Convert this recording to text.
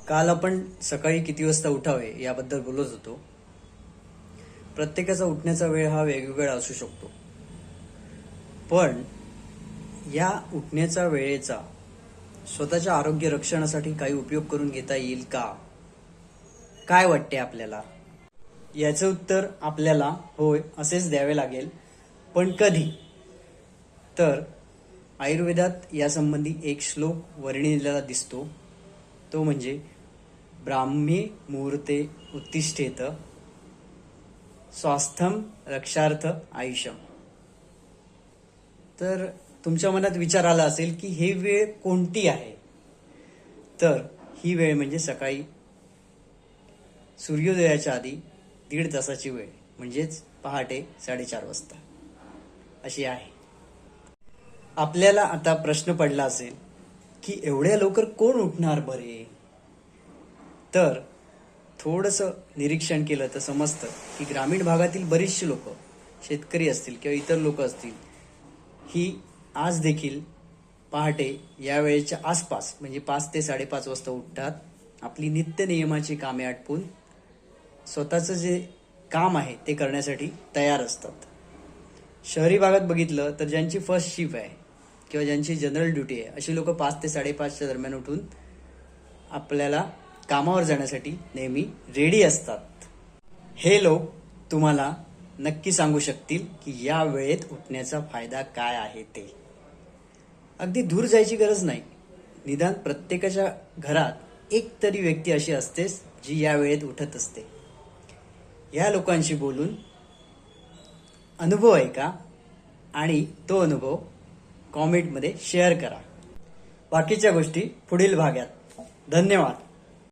काल आपण सकाळी किती वाजता उठावे याबद्दल बोलत होतो. प्रत्येकाचा उठण्याचा वेळ हा वेगवेगळा असू शकतो, पण या उठण्याच्या वेळेचा स्वतःच्या आरोग्य रक्षणासाठी काही उपयोग करून घेता येईल का? काय वाटते आपल्याला? याचं उत्तर आपल्याला होय असेच द्यावे लागेल. पण कधी? तर आयुर्वेदात यासंबंधी एक श्लोक वर्णिलेला दिसतो, तो म्हणजे ब्राह्मी मुहूर्ते उत्तिष्ठेत स्वास्थ्यम रक्षार्थ आयुष्यम. तर तुमच्या मनात विचार आला असेल की ही वेळ कोणती आहे? तर ही वेळ म्हणजे सकाळी सूर्योदयाच्या आधी 1.5 तासाची वेळ, म्हणजेच पहाटे 4:30 वाजता अशी आहे. आपल्याला आता प्रश्न पडला असेल की एवढ्या लवकर कोण उठणार बरे? तर थोडंसं निरीक्षण केलं तर समजतं की ग्रामीण भागातील बरीचशी लोक, शेतकरी असतील किंवा इतर लोक असतील, ही आज देखील पहाटे या वेळेच्या आसपास म्हणजे 5 ते 5:30 वाजता उठतात. आपली नित्य नियमाची कामे आटपून स्वतःचं जे काम आहे ते करण्यासाठी तयार असतात. शहरी भागात बघितलं तर ज्यांची फर्स्ट शिफ्ट आहे किंवा ज्यांची जनरल ड्युटी आहे, अशी लोक 5 ते 5:30च्या दरम्यान उठून आपल्याला कामावर जाण्यासाठी नेहमी रेडी असतात. हे लोक तुम्हाला नक्की सांगू शकतील की या वेळेत उठण्याचा फायदा काय आहे ते. अगदी दूर जायची गरज नाही. निदान प्रत्येकाच्या घरात एक तरी व्यक्ती अशी असतेच जी या वेळेत उठत असते. या लोकांशी बोलून अनुभव ऐका आणि तो अनुभव कॉमेंटमध्ये शेअर करा. बाकीच्या गोष्टी पुढील भागात. धन्यवाद.